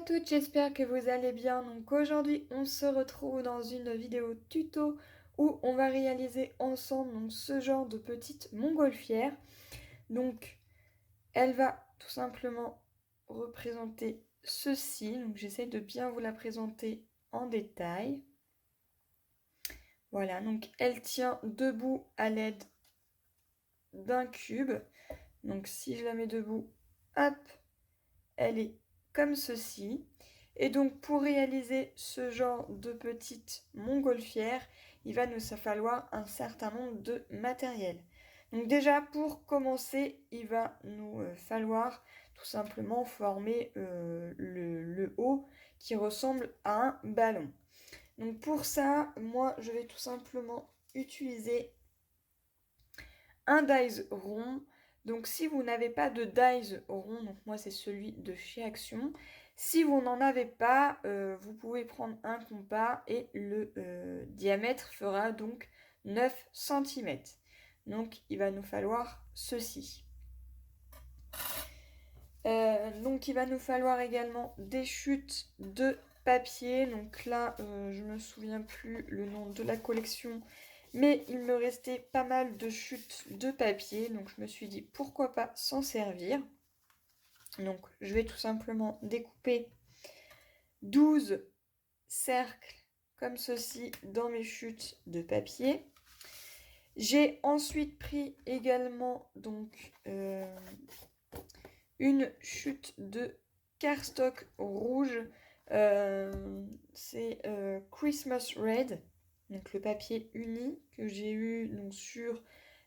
toutes, j'espère que vous allez bien. Donc aujourd'hui, on se retrouve dans une vidéo tuto où on va réaliser ensemble ce genre de petite montgolfière. Donc elle va tout simplement représenter ceci. Donc j'essaie de bien vous la présenter en détail. Voilà, donc elle tient debout à l'aide d'un cube. Donc si je la mets debout, hop, elle est comme ceci. Et donc pour réaliser ce genre de petite montgolfière, il va nous falloir un certain nombre de matériel. Donc déjà pour commencer, il va nous falloir tout simplement former le haut qui ressemble à un ballon. Donc pour ça, moi je vais tout simplement utiliser un dies rond. Donc si vous n'avez pas de dies rond, donc moi c'est celui de chez Action. Si vous n'en avez pas, vous pouvez prendre un compas et le diamètre fera donc 9 cm. Donc il va nous falloir ceci. Donc il va nous falloir également des chutes de papier. Donc là, je ne me souviens plus le nom de la collection, mais il me restait pas mal de chutes de papier. Donc je me suis dit pourquoi pas s'en servir. Donc je vais tout simplement découper 12 cercles comme ceci dans mes chutes de papier. J'ai ensuite pris également donc une chute de cardstock rouge. C'est Christmas Red, donc le papier uni que j'ai eu donc, sur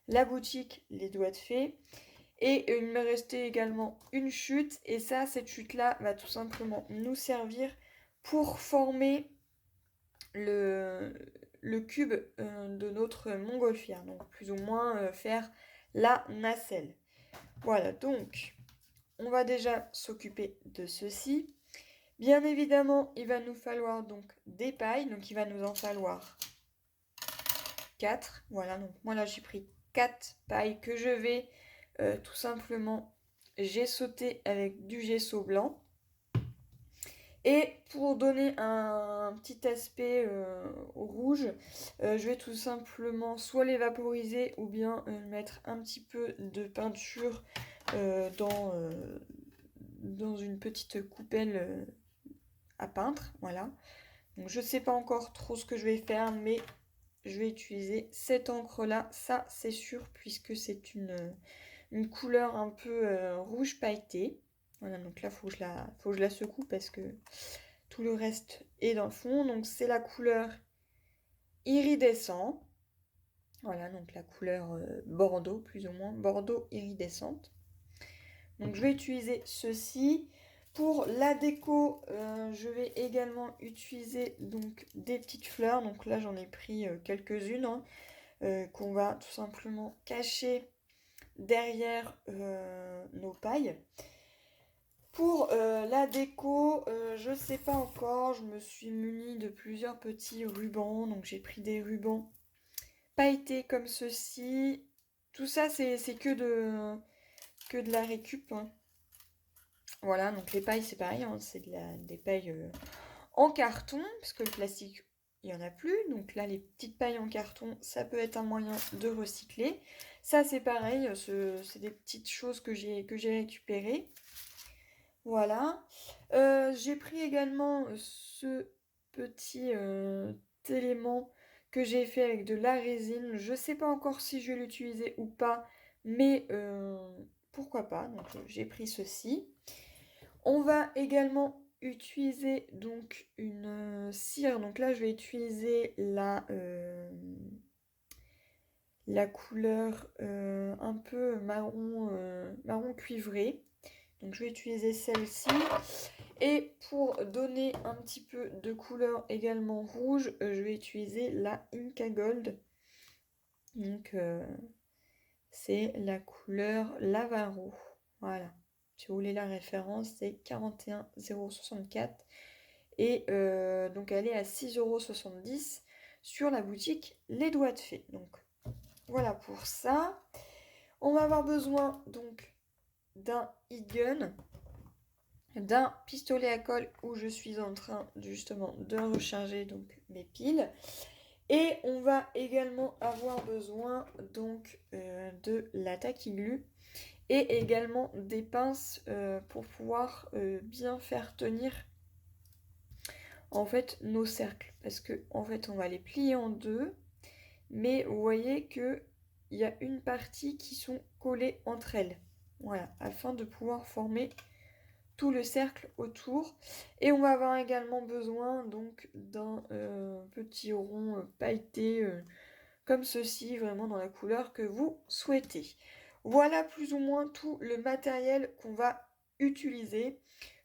la boutique Les Doigts de Fée. Et il me restait également une chute. Et ça, cette chute-là va tout simplement nous servir pour former le cube de notre montgolfière. Donc plus ou moins faire la nacelle. Voilà, donc on va déjà s'occuper de ceci. Bien évidemment, il va nous falloir donc des pailles. Donc il va nous en falloir 4. Voilà, donc moi là j'ai pris 4 pailles que je vais tout simplement sauté avec du gesso blanc. Et pour donner un petit aspect rouge, je vais tout simplement soit les vaporiser ou bien mettre un petit peu de peinture dans une petite coupelle à peindre. Voilà. Donc je ne sais pas encore trop ce que je vais faire, mais je vais utiliser cette encre là, ça c'est sûr, puisque c'est une couleur un peu rouge pailleté. Voilà, donc là faut que je la secoue parce que tout le reste est dans le fond. Donc c'est la couleur iridescent. Voilà, donc la couleur bordeaux, plus ou moins, bordeaux iridescente. Donc je vais utiliser ceci. Pour la déco, je vais également utiliser donc des petites fleurs. Donc là j'en ai pris quelques-unes qu'on va tout simplement cacher derrière nos pailles. Pour la déco, je sais pas encore, je me suis munie de plusieurs petits rubans. Donc j'ai pris des rubans pailletés comme ceci. Tout ça c'est que de la récup. Voilà, donc les pailles c'est pareil, c'est des pailles en carton, parce que le plastique il n'y en a plus. Donc là les petites pailles en carton, ça peut être un moyen de recycler. Ça c'est pareil, c'est des petites choses que j'ai récupérées. Voilà. J'ai pris également ce petit élément que j'ai fait avec de la résine. Je ne sais pas encore si je vais l'utiliser ou pas, mais pourquoi pas. Donc j'ai pris ceci. On va également utiliser donc une cire. Donc là, je vais utiliser la couleur un peu marron cuivré. Donc je vais utiliser celle-ci. Et pour donner un petit peu de couleur également rouge, je vais utiliser la Inca Gold. Donc c'est la couleur Lavaro. Voilà. Si vous voulez la référence, c'est 41064. Et donc elle est à 6,70 € sur la boutique Les Doigts de Fée. Donc voilà pour ça. On va avoir besoin donc d'un heat gun. d'un pistolet à colle où je suis en train justement de recharger donc mes piles. Et on va également avoir besoin donc de la taquiglu et également des pinces pour pouvoir bien faire tenir en fait nos cercles, parce que en fait on va les plier en deux, mais vous voyez que il y a une partie qui sont collées entre elles, voilà, afin de pouvoir former tout le cercle autour. Et on va avoir également besoin donc d'un petit rond pailleté comme ceci, vraiment dans la couleur que vous souhaitez. Voilà plus ou moins tout le matériel qu'on va utiliser.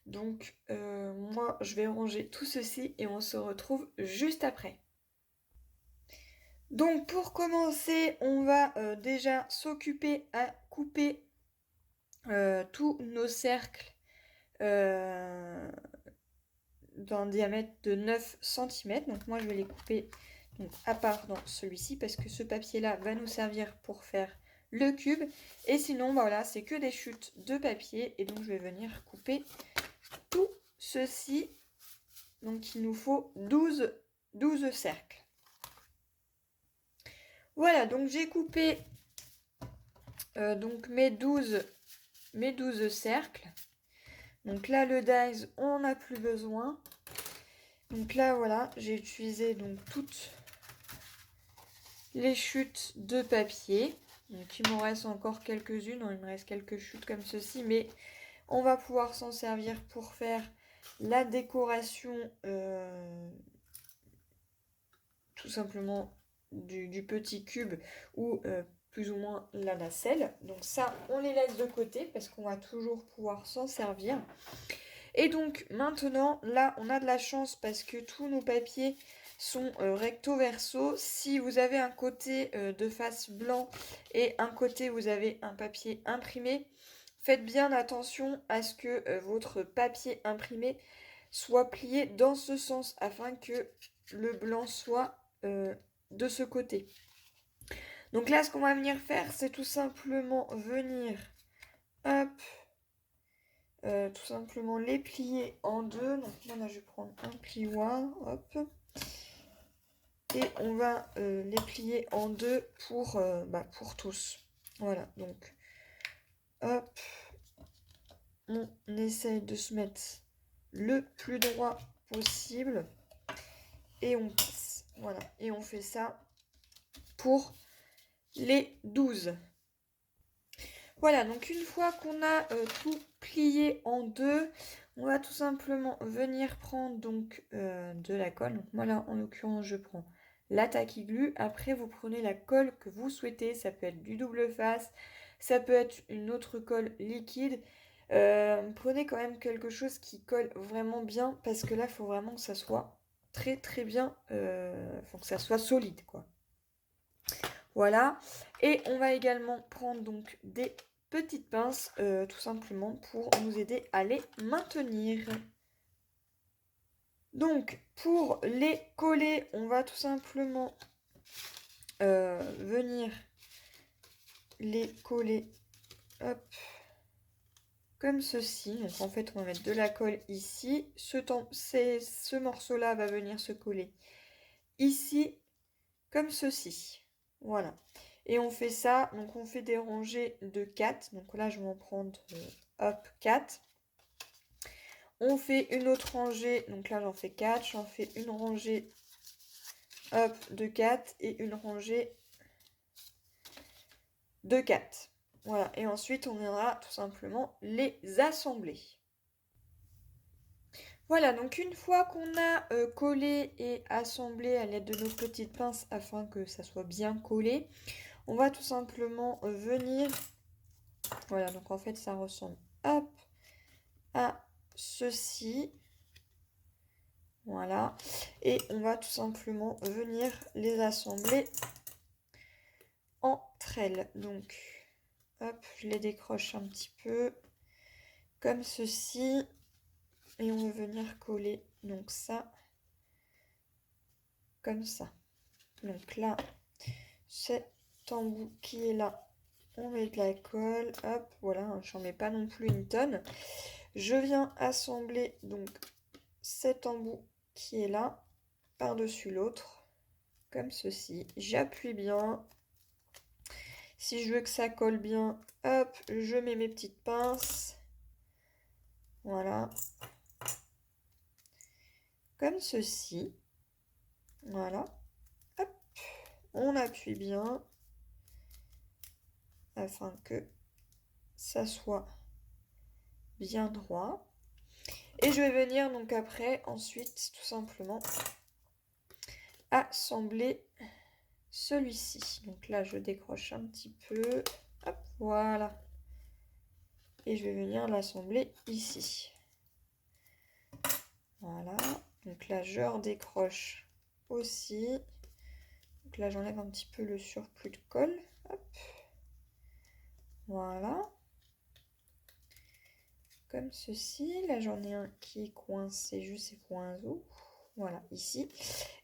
Donc moi je vais ranger tout ceci et on se retrouve juste après. Donc pour commencer, on va déjà s'occuper à couper tous nos cercles d'un diamètre de 9 cm. Donc moi je vais les couper donc, à part dans celui-ci parce que ce papier là va nous servir pour faire le cube. Et sinon bah, voilà, c'est que des chutes de papier et donc je vais venir couper tout ceci. Donc il nous faut 12 cercles. Voilà, donc j'ai coupé donc mes 12 cercles. Donc là le dies on n'a plus besoin. Donc là voilà, j'ai utilisé donc toutes les chutes de papier. Donc il m'en reste encore quelques-unes, il me reste quelques chutes comme ceci, mais on va pouvoir s'en servir pour faire la décoration tout simplement du petit cube ou plus ou moins la nacelle. Donc ça, on les laisse de côté parce qu'on va toujours pouvoir s'en servir. Et donc maintenant, là, on a de la chance parce que tous nos papiers sont recto verso. Si vous avez un côté de face blanc et un côté vous avez un papier imprimé, faites bien attention à ce que votre papier imprimé soit plié dans ce sens afin que le blanc soit de ce côté. Donc là, ce qu'on va venir faire, c'est tout simplement venir, hop, tout simplement les plier en deux. Donc moi là, je vais prendre un plioir, hop, et on va les plier en deux pour tous. Voilà, donc hop, on essaye de se mettre le plus droit possible et on passe. Voilà, et on fait ça pour les 12. Voilà, donc une fois qu'on a tout plié en deux, on va tout simplement venir prendre donc de la colle. Donc moi là, en l'occurrence, je prends la taquiglu. Après, vous prenez la colle que vous souhaitez. Ça peut être du double face, ça peut être une autre colle liquide. Prenez quand même quelque chose qui colle vraiment bien parce que là, il faut vraiment que ça soit très très bien, faut que ça soit solide quoi. Voilà, et on va également prendre donc des petites pinces tout simplement pour nous aider à les maintenir. Donc pour les coller, on va tout simplement venir les coller hop, comme ceci. Donc en fait on va mettre de la colle ici, ce morceau là va venir se coller ici comme ceci. Voilà. Et on fait ça, donc on fait des rangées de 4. Donc là, je vais en prendre, hop, 4. On fait une autre rangée, donc là, j'en fais 4. J'en fais une rangée, hop, de 4 et une rangée de 4. Voilà, et ensuite, on viendra tout simplement les assembler. Voilà, donc une fois qu'on a collé et assemblé à l'aide de nos petites pinces afin que ça soit bien collé, on va tout simplement venir, voilà, donc en fait ça ressemble hop à ceci, voilà, et on va tout simplement venir les assembler entre elles. Donc hop, je les décroche un petit peu comme ceci et on va venir coller donc ça comme ça. Donc là, cet embout qui est là, on met de la colle, hop, voilà, j'en mets pas non plus une tonne. Je viens assembler donc cet embout qui est là, par-dessus l'autre, comme ceci. J'appuie bien. Si je veux que ça colle bien, hop, je mets mes petites pinces. Voilà. Comme ceci. Voilà. Hop. On appuie bien. Afin que ça soit bien droit. Et je vais venir donc après, ensuite, tout simplement, assembler celui-ci. Donc là, je décroche un petit peu. Hop, voilà. Et je vais venir l'assembler ici. Voilà. Donc là, je redécroche aussi. Donc là, j'enlève un petit peu le surplus de colle. Hop. Voilà. Comme ceci. Là, j'en ai un qui est coincé juste ces points où. Voilà, ici.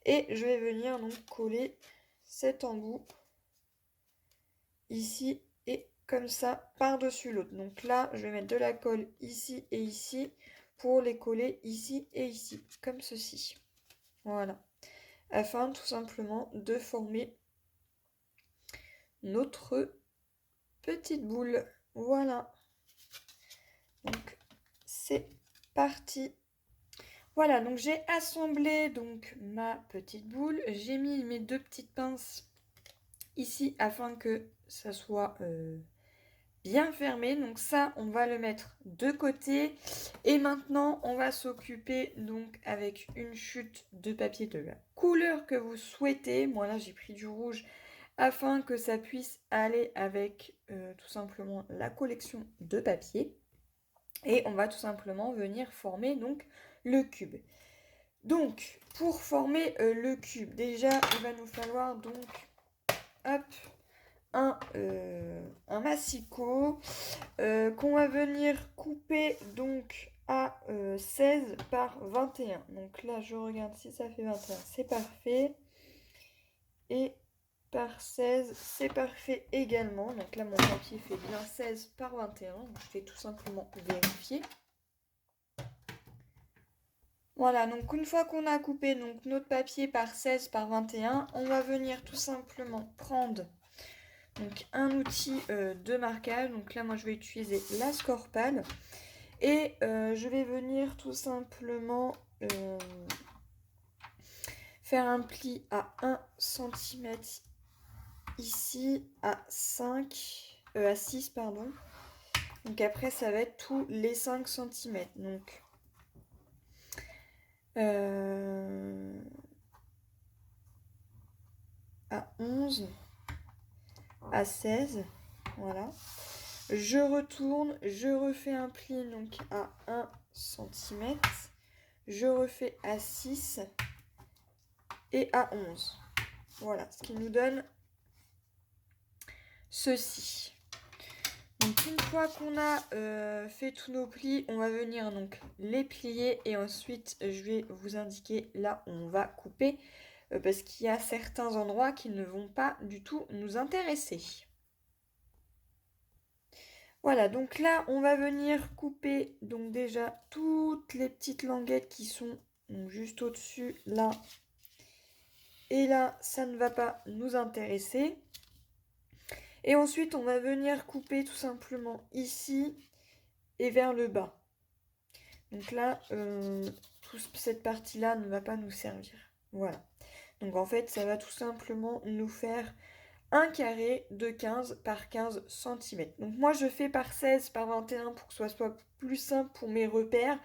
Et je vais venir donc coller cet embout ici et comme ça par-dessus l'autre. Donc là, je vais mettre de la colle ici et ici pour les coller ici et ici, comme ceci. Voilà. Afin tout simplement de former notre petite boule. Voilà. Donc, c'est parti. Voilà, donc j'ai assemblé donc ma petite boule. J'ai mis mes deux petites pinces ici afin que ça soit bien fermé. Donc ça, on va le mettre de côté. Et maintenant, on va s'occuper donc avec une chute de papier de la couleur que vous souhaitez. Moi là, j'ai pris du rouge afin que ça puisse aller avec tout simplement la collection de papier. Et on va tout simplement venir former donc le cube. Donc, pour former le cube, déjà, il va nous falloir donc, hop, un massicot qu'on va venir couper donc à 16 par 21. Donc là, je regarde si ça fait 21, c'est parfait. Et par 16, c'est parfait également. Donc là, mon papier fait bien 16 par 21. Donc je vais tout simplement vérifier. Voilà, donc une fois qu'on a coupé donc, notre papier par 16 par 21, on va venir tout simplement prendre donc, un outil de marquage. Donc là, moi, je vais utiliser la Scorpal. Et je vais venir tout simplement faire un pli à 1 cm ici, à 6, pardon. Donc après, ça va être tous les 5 cm. Donc, à 11, à 16, voilà. Je retourne, je refais un pli donc à 1 cm. Je refais à 6 et à 11. Voilà, ce qui nous donne ceci. Donc une fois qu'on a fait tous nos plis, on va venir donc les plier et ensuite je vais vous indiquer là où on va couper parce qu'il y a certains endroits qui ne vont pas du tout nous intéresser. Voilà, donc là on va venir couper donc déjà toutes les petites languettes qui sont donc, juste au-dessus là. Et là, ça ne va pas nous intéresser. Et ensuite, on va venir couper tout simplement ici et vers le bas. Donc là, toute cette partie-là ne va pas nous servir. Voilà. Donc en fait, ça va tout simplement nous faire un carré de 15 par 15 cm. Donc moi, je fais par 16 par 21 pour que ce soit plus simple pour mes repères.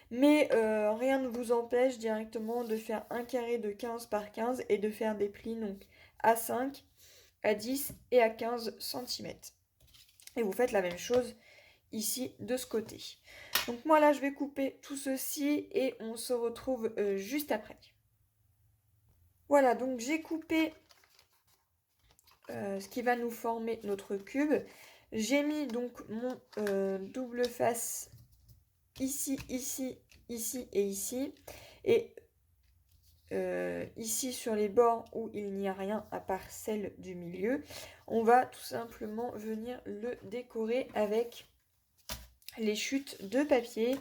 Mais rien ne vous empêche directement de faire un carré de 15 par 15 et de faire des plis donc à 5, à 10 et à 15 cm. Et vous faites la même chose ici de ce côté. Donc moi là je vais couper tout ceci et on se retrouve juste après. Voilà, donc j'ai coupé ce qui va nous former notre cube. J'ai mis donc mon double face ici, ici, ici et ici. Et ici sur les bords où il n'y a rien à part celle du milieu, on va tout simplement venir le décorer avec les chutes de papier.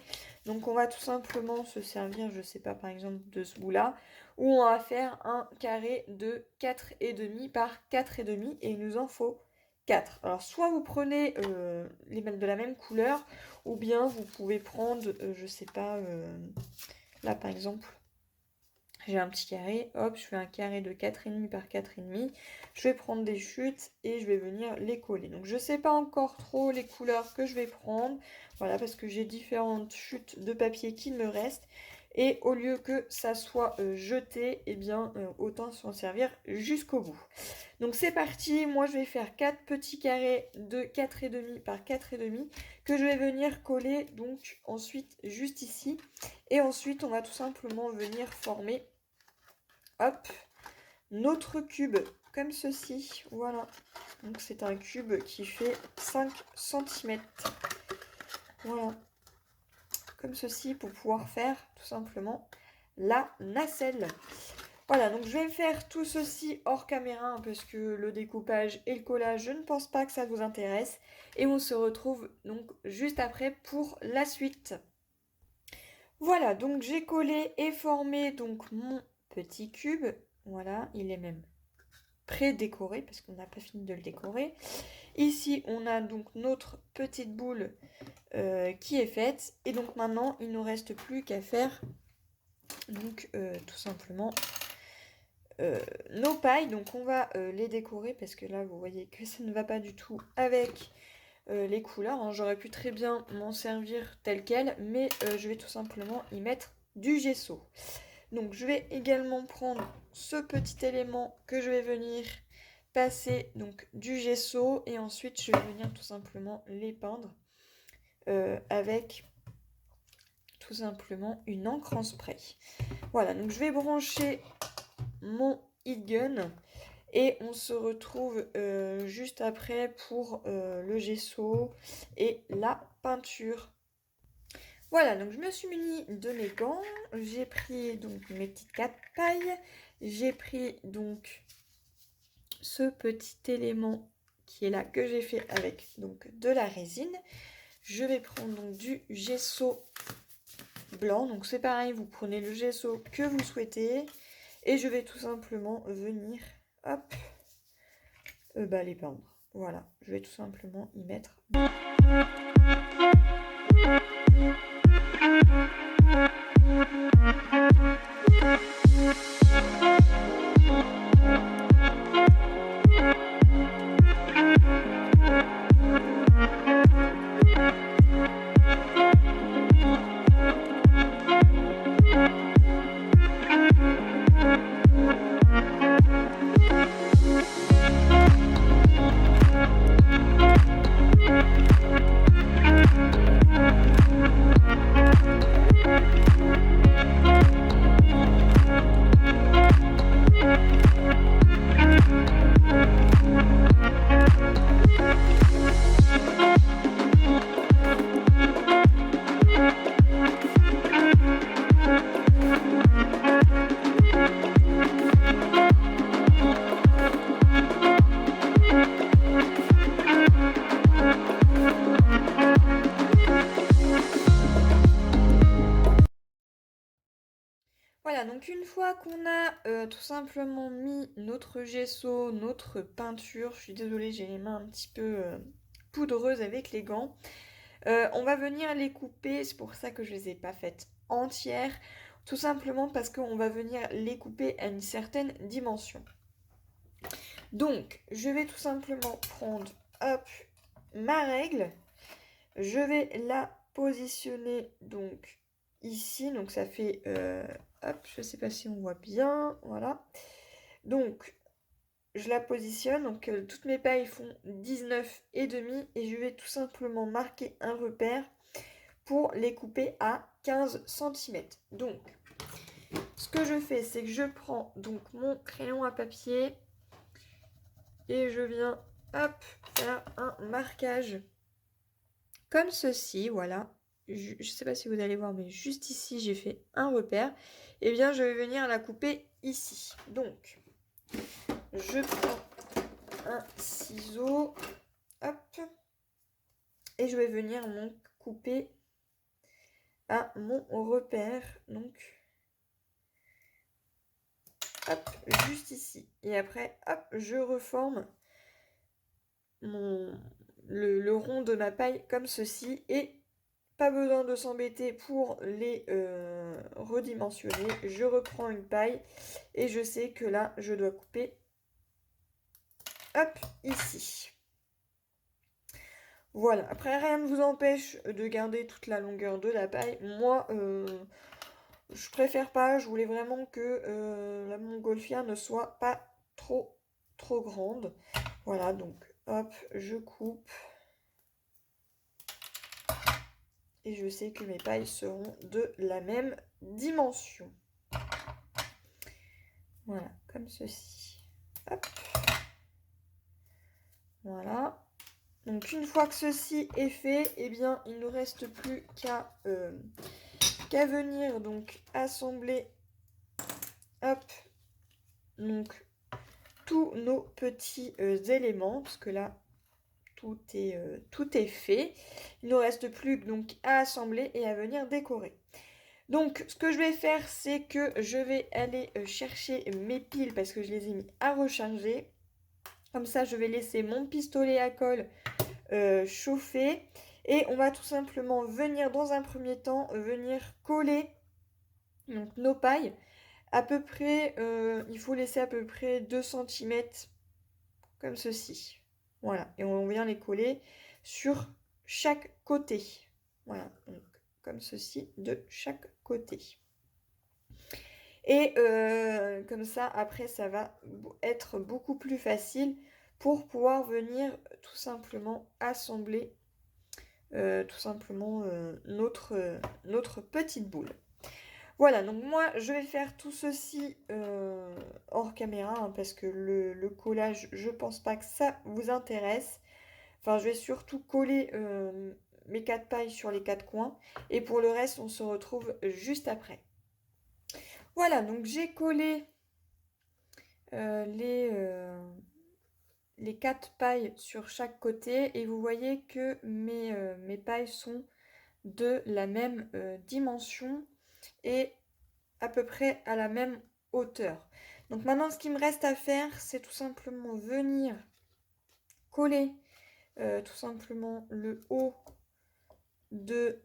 Donc on va tout simplement se servir, je sais pas, par exemple de ce bout-là, où on va faire un carré de 4,5 par 4,5 et il nous en faut 4. Alors soit vous prenez les de la même couleur, ou bien vous pouvez prendre, je sais pas, là par exemple, j'ai un petit carré, hop, je fais un carré de 4,5 par 4,5. Je vais prendre des chutes et je vais venir les coller. Donc je ne sais pas encore trop les couleurs que je vais prendre. Voilà, parce que j'ai différentes chutes de papier qu'il me reste. Et au lieu que ça soit jeté, eh bien autant s'en servir jusqu'au bout. Donc c'est parti, moi je vais faire 4 petits carrés de 4,5 par 4,5 que je vais venir coller donc ensuite juste ici. Et ensuite on va tout simplement venir former, hop, notre cube comme ceci, voilà. Donc c'est un cube qui fait 5 cm. Voilà, comme ceci pour pouvoir faire tout simplement la nacelle. Voilà, donc je vais faire tout ceci hors caméra hein, parce que le découpage et le collage, je ne pense pas que ça vous intéresse. Et on se retrouve donc juste après pour la suite. Voilà, donc j'ai collé et formé donc mon petit cube. Voilà, il est même pré-décoré parce qu'on n'a pas fini de le décorer. Ici, on a donc notre petite boule qui est faite. Et donc maintenant, il ne nous reste plus qu'à faire donc tout simplement nos pailles. Donc on va les décorer parce que là, vous voyez que ça ne va pas du tout avec les couleurs. Hein. J'aurais pu très bien m'en servir tel quel, mais je vais tout simplement y mettre du gesso. Donc je vais également prendre ce petit élément que je vais venir passer donc du gesso et ensuite je vais venir tout simplement les peindre avec tout simplement une encre en spray. Voilà, donc je vais brancher mon heat gun et on se retrouve juste après pour le gesso et la peinture. Voilà, donc je me suis munie de mes gants, j'ai pris donc mes petites 4 pailles, j'ai pris donc ce petit élément qui est là que j'ai fait avec donc de la résine. Je vais prendre donc du gesso blanc, donc c'est pareil, vous prenez le gesso que vous souhaitez et je vais tout simplement venir, hop, les peindre. Voilà, je vais tout simplement y mettre. Voilà, donc une fois qu'on a tout simplement mis notre gesso, notre peinture, je suis désolée, j'ai les mains un petit peu poudreuses avec les gants, on va venir les couper, c'est pour ça que je les ai pas faites entières, tout simplement parce qu'on va venir les couper à une certaine dimension. Donc, je vais tout simplement prendre, hop, ma règle, je vais la positionner donc ici, donc ça fait, hop, je sais pas si on voit bien, voilà. Donc, je la positionne, donc toutes mes pailles font 19,5 et je vais tout simplement marquer un repère pour les couper à 15 cm. Donc, ce que je fais, c'est que je prends donc mon crayon à papier et je viens, hop, faire un marquage comme ceci, voilà. Je ne sais pas si vous allez voir, mais juste ici, j'ai fait un repère. Et bien, je vais venir la couper ici. Donc, je prends un ciseau, hop, et je vais venir couper à mon repère. Donc, hop, juste ici. Et après, hop, je reforme le rond de ma paille comme ceci. Et pas besoin de s'embêter pour les redimensionner. Je reprends une paille et je sais que là, je dois couper, hop, ici. Voilà, après rien ne vous empêche de garder toute la longueur de la paille. Moi, je préfère pas, je voulais vraiment que la montgolfière ne soit pas trop grande. Voilà, donc hop, je coupe. Et je sais que mes pailles seront de la même dimension. Voilà, comme ceci. Hop. Voilà. Donc une fois que ceci est fait, eh bien il ne nous reste plus qu'à venir donc assembler, hop, donc tous nos petits éléments, parce que là tout est fait. Il ne nous reste plus donc à assembler et à venir décorer. Donc ce que je vais faire, c'est que je vais aller chercher mes piles parce que je les ai mis à recharger. Comme ça, je vais laisser mon pistolet à colle chauffer. Et on va tout simplement venir dans un premier temps, venir coller donc, nos pailles. À peu près, il faut laisser à peu près 2 cm comme ceci. Voilà, et on vient les coller sur chaque côté. Voilà, donc comme ceci de chaque côté. Et comme ça, après, ça va être beaucoup plus facile pour pouvoir venir tout simplement assembler notre petite boule. Voilà, donc moi je vais faire tout ceci hors caméra hein, parce que le collage, je pense pas que ça vous intéresse. Enfin, je vais surtout coller mes 4 pailles sur les 4 coins et pour le reste, on se retrouve juste après. Voilà, donc j'ai collé les 4 pailles sur chaque côté et vous voyez que mes pailles sont de la même dimension et à peu près à la même hauteur. Donc maintenant, ce qu'il me reste à faire, c'est tout simplement venir coller tout simplement le haut de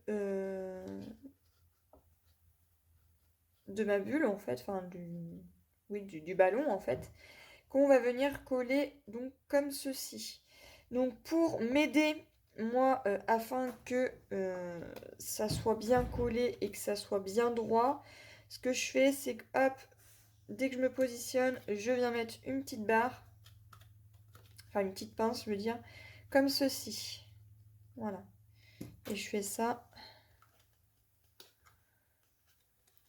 ma bulle en fait, enfin du ballon en fait, qu'on va venir coller donc comme ceci. Donc pour m'aider moi afin que ça soit bien collé et que ça soit bien droit, ce que je fais c'est que hop, dès que je me positionne, je viens mettre une petite barre, enfin une petite pince je veux dire, comme ceci. Voilà, et je fais ça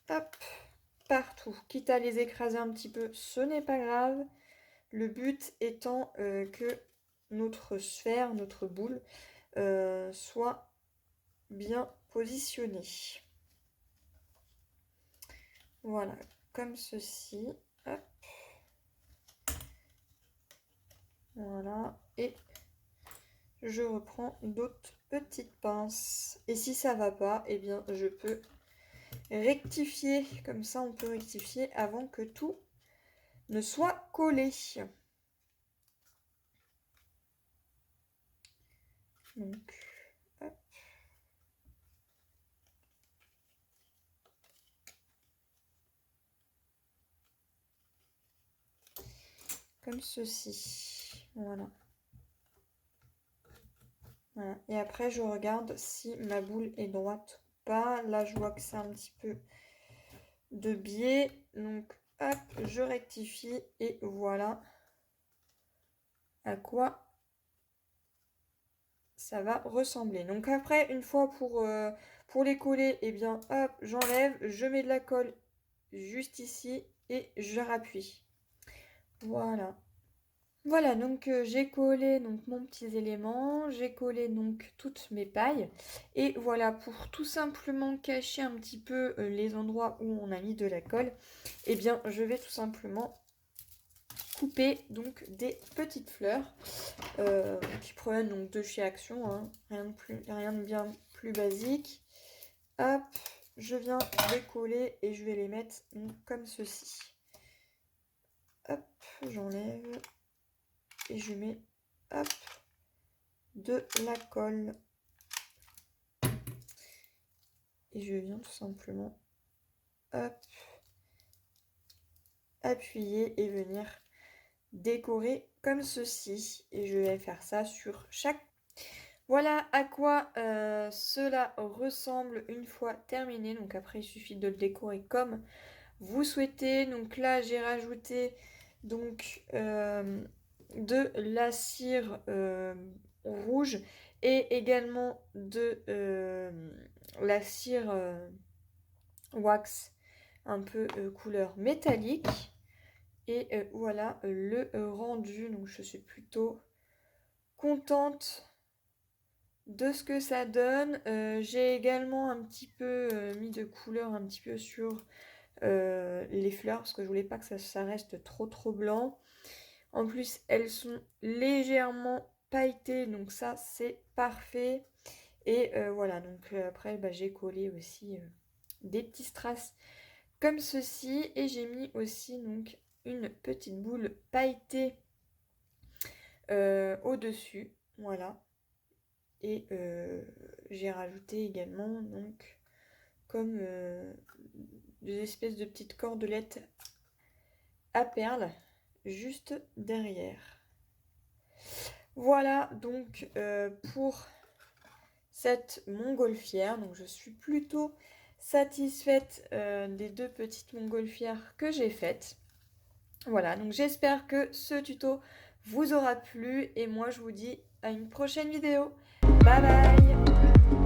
hop, partout, quitte à les écraser un petit peu, ce n'est pas grave. Le but étant que notre sphère, notre boule, soit bien positionnée. Voilà, comme ceci. Hop. Voilà, et je reprends d'autres petites pinces. Et si ça va pas, eh bien je peux rectifier. Comme ça, on peut rectifier avant que tout ne soit collé. Donc, hop. Comme ceci. Voilà. Voilà. Et après, je regarde si ma boule est droite ou pas. Là, je vois que c'est un petit peu de biais. Donc, hop, je rectifie. Et voilà à quoi ça va ressembler. Donc après, une fois pour les coller, eh bien, hop, j'enlève. Je mets de la colle juste ici et je rappuie. Voilà. Voilà, donc j'ai collé donc mon petit élément, j'ai collé donc toutes mes pailles et voilà pour tout simplement cacher un petit peu les endroits où on a mis de la colle, eh bien je vais tout simplement couper donc des petites fleurs qui proviennent donc de chez Action, hein, rien de bien plus basique. Hop, je viens décoller et je vais les mettre comme ceci. Hop, j'enlève et je mets, hop, de la colle. Et je viens tout simplement, hop, appuyer et venir décorer comme ceci. Et je vais faire ça sur chaque. Voilà à quoi cela ressemble une fois terminé. Donc après, il suffit de le décorer comme vous souhaitez. Donc là, j'ai rajouté donc de la cire rouge et également de la cire wax un peu couleur métallique. Et voilà le rendu. Donc je suis plutôt contente de ce que ça donne. J'ai également un petit peu mis de couleur un petit peu sur les fleurs parce que je voulais pas que ça reste trop blanc. En plus, elles sont légèrement pailletées, donc ça c'est parfait. Et voilà, donc après j'ai collé aussi des petits strass comme ceci et j'ai mis aussi donc une petite boule pailletée au-dessus, voilà. Et j'ai rajouté également donc comme des espèces de petites cordelettes à perles juste derrière. Voilà donc pour cette montgolfière. Donc je suis plutôt satisfaite des deux petites montgolfières que j'ai faites. Voilà, donc j'espère que ce tuto vous aura plu et moi je vous dis à une prochaine vidéo. Bye bye!